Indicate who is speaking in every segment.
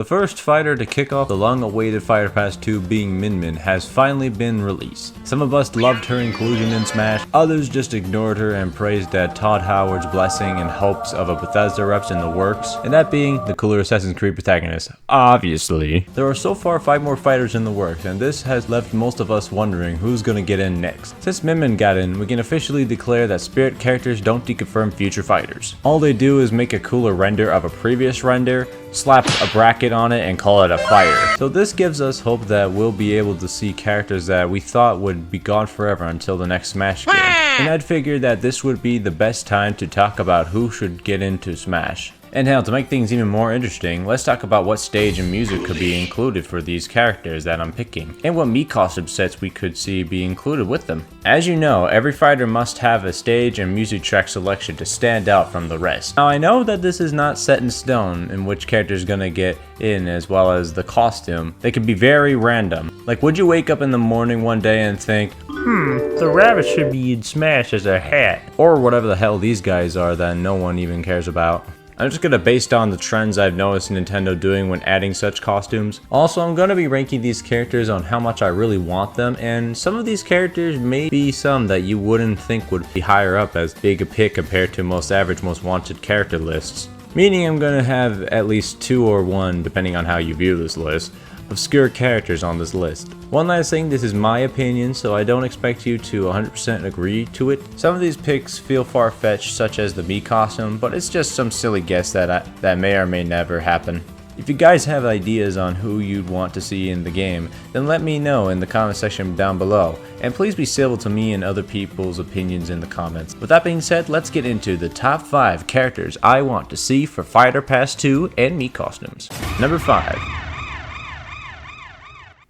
Speaker 1: The first fighter to kick off the long-awaited Fighter Pass 2 being Min Min has finally been released. Some of us loved her inclusion in Smash, others just ignored her and praised that Todd Howard's blessing and hopes of a Bethesda reps in the works, and that being the cooler Assassin's Creed protagonist, obviously. There are so far 5 more fighters in the works, and this has left most of us wondering who's gonna get in next. Since Min Min got in, we can officially declare that Spirit characters don't deconfirm future fighters. All they do is make a cooler render of a previous render, slap a bracket on it and call it a fighter. So this gives us hope that we'll be able to see characters that we thought would be gone forever until the next Smash game. And I'd figured that this would be the best time to talk about who should get into Smash. And hell, to make things even more interesting, let's talk about what stage and music could be included for these characters that I'm picking, and what Mii costume sets we could see be included with them. As you know, every fighter must have a stage and music track selection to stand out from the rest. Now I know that this is not set in stone in which character is gonna get in, as well as the costume. They could be very random. Like, would you wake up in the morning one day and think, the rabbit should be in Smash as a hat, or whatever the hell these guys are that no one even cares about. I'm just gonna based on the trends I've noticed Nintendo doing when adding such costumes. Also, I'm gonna be ranking these characters on how much I really want them, and some of these characters may be some that you wouldn't think would be higher up as big a pick compared to most average most wanted character lists. Meaning I'm gonna have at least 2 or 1, depending on how you view this list, obscure characters on this list. One last thing, this is my opinion, so I don't expect you to 100% agree to it. Some of these picks feel far-fetched, such as the Mii costume, but it's just some silly guess that may or may never happen. If you guys have ideas on who you'd want to see in the game, then let me know in the comment section down below, and please be civil to me and other people's opinions in the comments. With that being said, let's get into the top 5 characters I want to see for Fighter Pass 2 and Mii costumes. Number 5.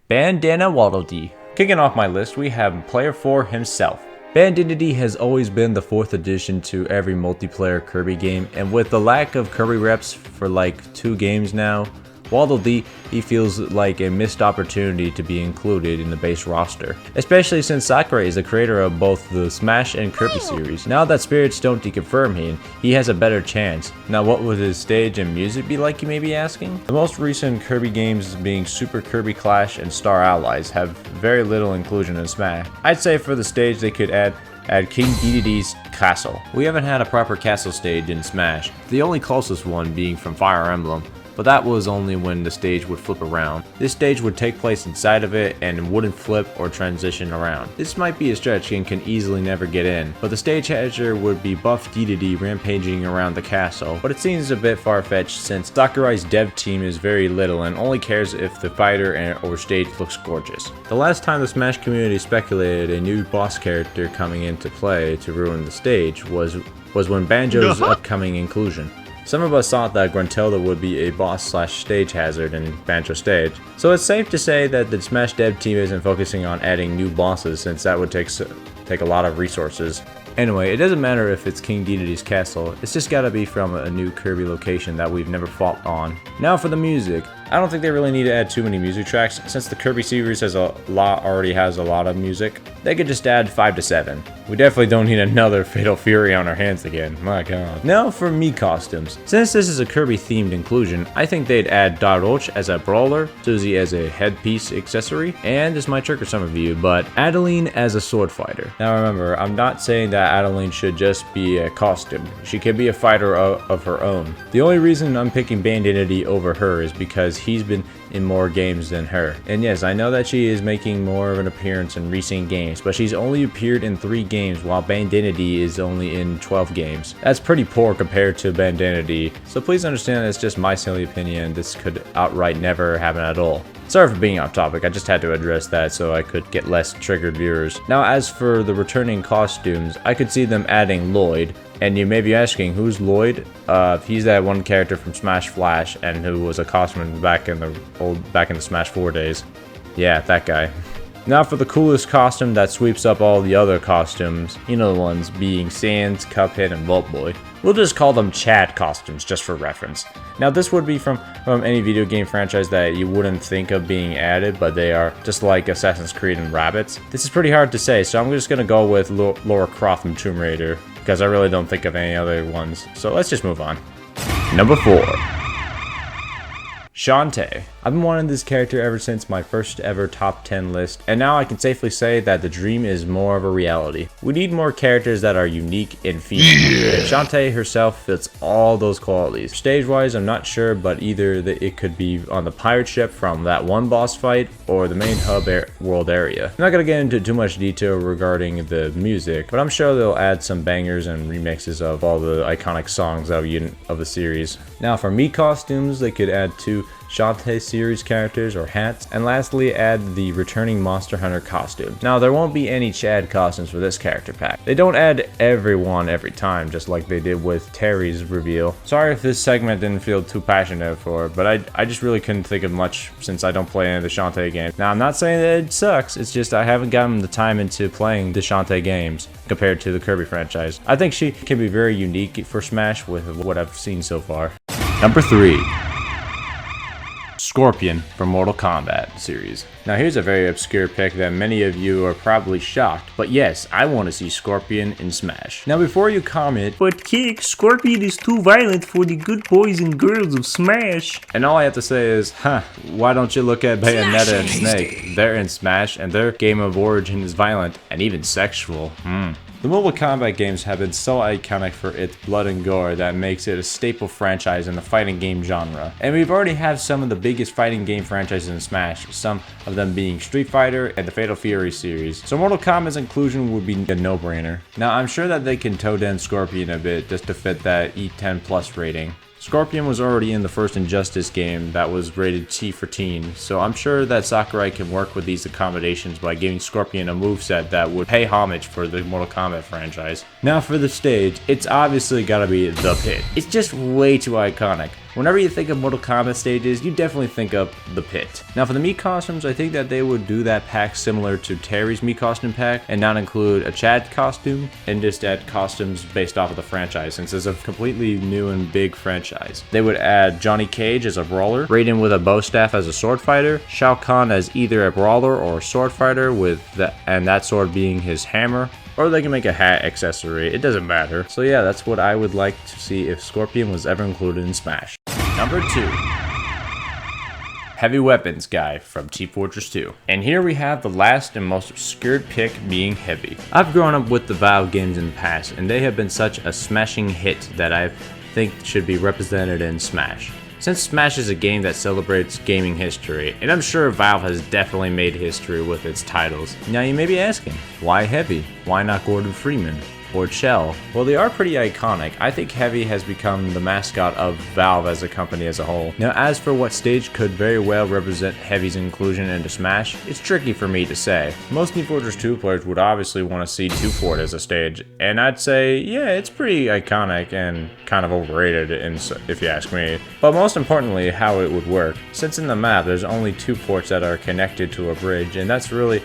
Speaker 1: Bandana Waddle Dee. Kicking off my list, we have Player 4 himself. Bandana has always been the 4th addition to every multiplayer Kirby game, and with the lack of Kirby reps for like 2 games now, Waddle Dee feels like a missed opportunity to be included in the base roster, especially since Sakurai is the creator of both the Smash and Kirby series. Now that spirits don't deconfirm him, he has a better chance. Now what would his stage and music be like, you may be asking? The most recent Kirby games being Super Kirby Clash and Star Allies have very little inclusion in Smash. I'd say for the stage they could add King Dedede's castle. We haven't had a proper castle stage in Smash, the only closest one being from Fire Emblem. But that was only when the stage would flip around. This stage would take place inside of it and wouldn't flip or transition around. This might be a stretch and can easily never get in, but the stage hatcher would be buff Dedede rampaging around the castle, but it seems a bit far-fetched since Sakurai's dev team is very little and only cares if the fighter or stage looks gorgeous. The last time the Smash community speculated a new boss character coming into play to ruin the stage was when Banjo's upcoming inclusion. Some of us thought that Gruntilda would be a boss/stage hazard in Banjo stage, so it's safe to say that the Smash dev team isn't focusing on adding new bosses since that would take a lot of resources. Anyway, it doesn't matter if it's King Dedede's castle, it's just gotta be from a new Kirby location that we've never fought on. Now for the music. I don't think they really need to add too many music tracks, since the Kirby series already has a lot of music. They could just add 5 to 7. We definitely don't need another Fatal Fury on our hands again, my god. Now for Mii costumes. Since this is a Kirby themed inclusion, I think they'd add Daroch as a brawler, Suzy as a headpiece accessory, and this might trigger some of you, but Adeline as a sword fighter. Now remember, I'm not saying that Adeline should just be a costume. She can be a fighter of her own. The only reason I'm picking Bandana over her is because he's been in more games than her. And yes, I know that she is making more of an appearance in recent games, but she's only appeared in 3 games while Bandana is only in 12 games. That's pretty poor compared to Bandana, so please understand that's just my silly opinion. This could outright never happen at all. Sorry for being off topic, I just had to address that so I could get less triggered viewers. Now as for the returning costumes, I could see them adding Lloyd. And you may be asking, who's Lloyd? He's that one character from Smash Flash and who was a costume back in the Smash 4 days. Yeah, that guy. Now for the coolest costume that sweeps up all the other costumes, you know the ones being Sans, Cuphead, and Vault Boy. We'll just call them Chad costumes just for reference. Now this would be from any video game franchise that you wouldn't think of being added, but they are just like Assassin's Creed and Rabbids. This is pretty hard to say, so I'm just gonna go with Lara Croft from Tomb Raider, because I really don't think of any other ones. So let's just move on. Number 4. Shantae. I've been wanting this character ever since my first ever top 10 list, and now I can safely say that the dream is more of a reality. We need more characters that are unique and featured, and Shantae herself fits all those qualities. Stage-wise, I'm not sure, but either it could be on the pirate ship from that one boss fight, or the main hub world area. I'm not gonna get into too much detail regarding the music, but I'm sure they'll add some bangers and remixes of all the iconic songs of the series. Now for me costumes, they could add 2 Shantae series characters or hats, and lastly add the returning Monster Hunter costume. Now there won't be any Chad costumes for this character pack. They don't add everyone every time, just like they did with Terry's reveal. Sorry if this segment didn't feel too passionate for it, but I just really couldn't think of much since I don't play any of the Shantae games. Now I'm not saying that it sucks, it's just I haven't gotten the time into playing the Shantae games compared to the Kirby franchise. I think she can be very unique for Smash with what I've seen so far. Number 3. Scorpion from Mortal Kombat series. Now here's a very obscure pick that many of you are probably shocked, but yes, I want to see Scorpion in Smash. Now before you comment, but Kick, Scorpion is too violent for the good boys and girls of Smash. And all I have to say is, why don't you look at Bayonetta and Snake? They're in Smash and their game of origin is violent and even sexual. The Mortal Kombat games have been so iconic for its blood and gore that makes it a staple franchise in the fighting game genre. And we've already had some of the biggest fighting game franchises in Smash, some of them being Street Fighter and the Fatal Fury series. So Mortal Kombat's inclusion would be a no-brainer. Now I'm sure that they can toe down Scorpion a bit just to fit that E10 plus rating. Scorpion was already in the first Injustice game that was rated T for teen, so I'm sure that Sakurai can work with these accommodations by giving Scorpion a moveset that would pay homage for the Mortal Kombat franchise. Now for the stage, it's obviously gotta be the pit. It's just way too iconic. Whenever you think of Mortal Kombat stages, you definitely think of the pit. Now for the Mii costumes, I think that they would do that pack similar to Terry's Mii costume pack and not include a Chad costume and just add costumes based off of the franchise since it's a completely new and big franchise. They would add Johnny Cage as a brawler, Raiden with a bow staff as a sword fighter, Shao Kahn as either a brawler or a sword fighter with that sword being his hammer, or they can make a hat accessory, it doesn't matter. So yeah, that's what I would like to see if Scorpion was ever included in Smash. Number 2. Heavy Weapons Guy from Team Fortress 2. And here we have the last and most obscure pick being Heavy. I've grown up with the Valve games in the past, and they have been such a smashing hit that I think should be represented in Smash. Since Smash is a game that celebrates gaming history, and I'm sure Valve has definitely made history with its titles. Now you may be asking, why Heavy? Why not Gordon Freeman? Or Chell? Well, they are pretty iconic. I think Heavy has become the mascot of Valve as a company as a whole. Now, as for what stage could very well represent Heavy's inclusion into Smash, it's tricky for me to say. Most Team Fortress 2 players would obviously want to see 2Fort as a stage, and I'd say, yeah, it's pretty iconic and kind of overrated if you ask me. But most importantly, how it would work. Since in the map, there's only 2 ports that are connected to a bridge, and that's really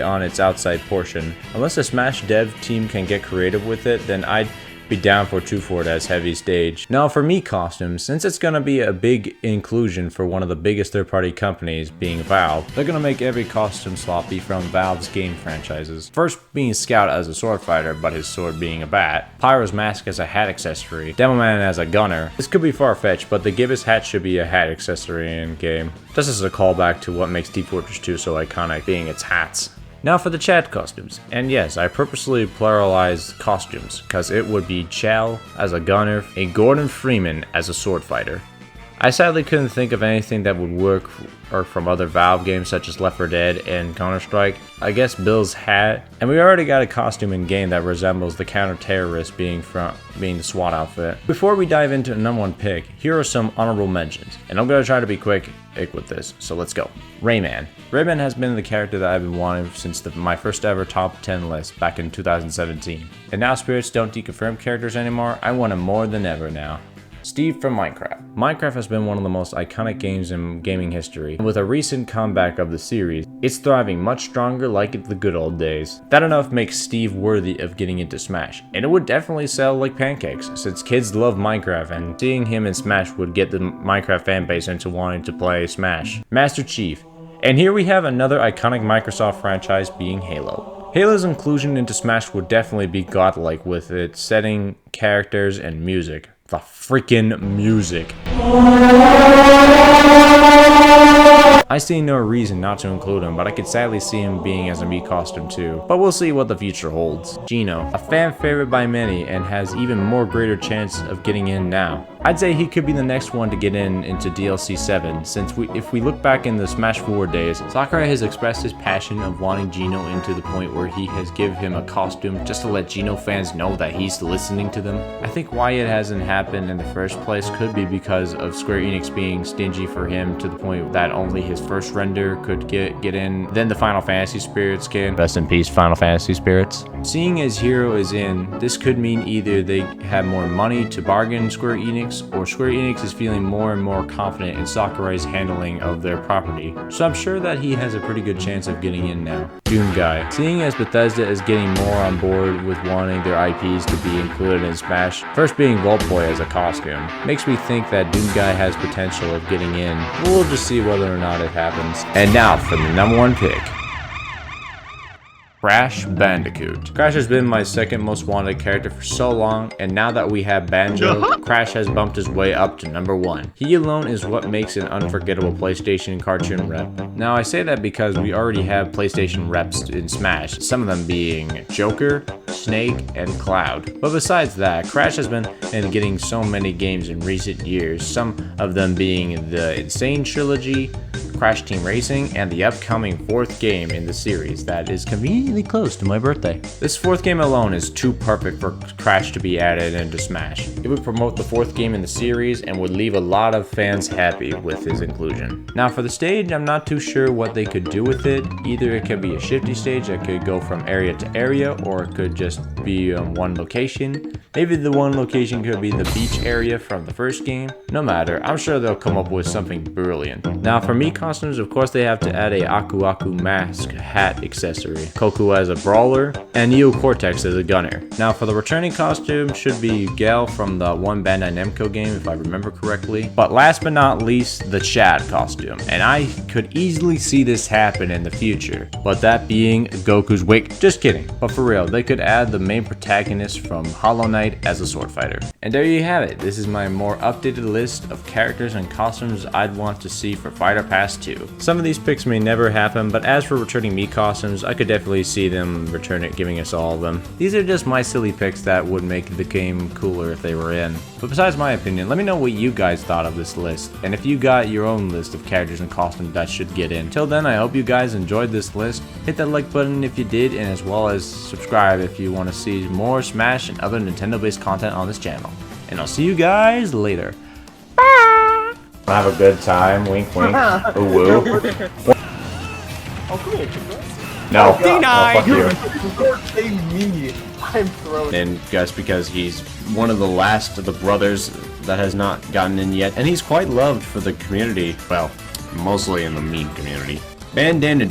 Speaker 1: on its outside portion. Unless the Smash dev team can get creative with it, then I'd be down for 2Fort as Heavy stage. Now for Mii costumes, since it's gonna be a big inclusion for one of the biggest third-party companies being Valve, they're gonna make every costume slot be from Valve's game franchises. First being Scout as a sword fighter, but his sword being a bat, Pyro's mask as a hat accessory, Demoman as a gunner. This could be far-fetched, but the Gibbous hat should be a hat accessory in game. This is a callback to what makes Team Fortress 2 so iconic, being its hats. Now for the Chad costumes, and yes, I purposely pluralized costumes, cause it would be Chell as a gunner and Gordon Freeman as a sword fighter. I sadly couldn't think of anything that would work from other Valve games such as Left 4 Dead and Counter-Strike. I guess Bill's hat, and we already got a costume in game that resembles the counter-terrorist being the SWAT outfit. Before we dive into the number 1 pick, here are some honorable mentions, and I'm gonna try to be quick with this, so let's go. Rayman. Rayman has been the character that I've been wanting since my first ever top 10 list back in 2017. And now spirits don't deconfirm characters anymore, I want him more than ever now. Steve from Minecraft. Minecraft has been one of the most iconic games in gaming history, and with a recent comeback of the series, it's thriving much stronger like the good old days. That enough makes Steve worthy of getting into Smash, and it would definitely sell like pancakes, since kids love Minecraft, and seeing him in Smash would get the Minecraft fanbase into wanting to play Smash. Master Chief. And here we have another iconic Microsoft franchise being Halo. Halo's inclusion into Smash would definitely be godlike with its setting, characters, and music. The freaking music. I see no reason not to include him, but I could sadly see him being as a Mii costume too. But we'll see what the future holds. Gino, a fan favorite by many and has even more greater chance of getting in now. I'd say he could be the next one to get into DLC 7, since if we look back in the Smash 4 days, Sakurai has expressed his passion of wanting Gino into the point where he has given him a costume just to let Gino fans know that he's listening to them. I think why it hasn't happened in the first place could be because of Square Enix being stingy for him to the point that only his first render could get in, then the Final Fantasy Spirits can. Rest in peace, Final Fantasy Spirits. Seeing as Hero is in, this could mean either they have more money to bargain Square Enix, or Square Enix is feeling more and more confident in Sakurai's handling of their property. So I'm sure that he has a pretty good chance of getting in now. Doom Guy. Seeing as Bethesda is getting more on board with wanting their IPs to be included in Smash, first being Vault Boy as a costume, makes me think that Doom Guy has potential of getting in. We'll just see whether or not it happens. And now for the #1 pick. Crash Bandicoot. Crash has been my second most wanted character for so long, and now that we have Banjo, Crash has bumped his way up to #1. He alone is what makes an unforgettable PlayStation cartoon rep. Now I say that because we already have PlayStation reps in Smash, some of them being Joker, Snake, and Cloud. But besides that, Crash has been getting so many games in recent years, some of them being the Insane Trilogy, Crash Team Racing, and the upcoming 4th game in the series that is conveniently close to my birthday. This 4th game alone is too perfect for Crash to be added into Smash. It would promote the 4th game in the series and would leave a lot of fans happy with his inclusion. Now for the stage, I'm not too sure what they could do with it. Either it could be a shifty stage that could go from area to area, or it could just be one location. Maybe the one location could be the beach area from the first game. No matter, I'm sure they'll come up with something brilliant. Now for Mii costumes, of course they have to add a Aku Aku mask, hat accessory, Koku as a brawler, and Neo Cortex as a gunner. Now for the returning costume should be Gal from the one Bandai Namco game if I remember correctly. But last but not least, the Chad costume. And I could easily see this happen in the future, but that being Goku's wig. Just kidding, but for real, they could add the main protagonist from Hollow Knight as a sword fighter. And there you have it. This is my more updated list of characters and costumes I'd want to see for Fighter Pass 2. Some of these picks may never happen, but as for returning Mii costumes, I could definitely see them return it, giving us all of them. These are just my silly picks that would make the game cooler if they were in. But besides my opinion, let me know what you guys thought of this list, and if you got your own list of characters and costumes that should get in. Till then, I hope you guys enjoyed this list. Hit that like button if you did, and as well as subscribe if you want to see more Smash and other Nintendo-based content on this channel. And I'll see you guys later. Bye! Have a good time, wink wink, ooh woo.
Speaker 2: Oh, come here, Chico.
Speaker 1: No,
Speaker 2: Denied.
Speaker 1: oh, fuck you.
Speaker 2: Me. I'm throwing.
Speaker 1: And just because he's one of the last of the brothers that has not gotten in yet, and he's quite loved for the community, well, mostly in the meme community. Bandana.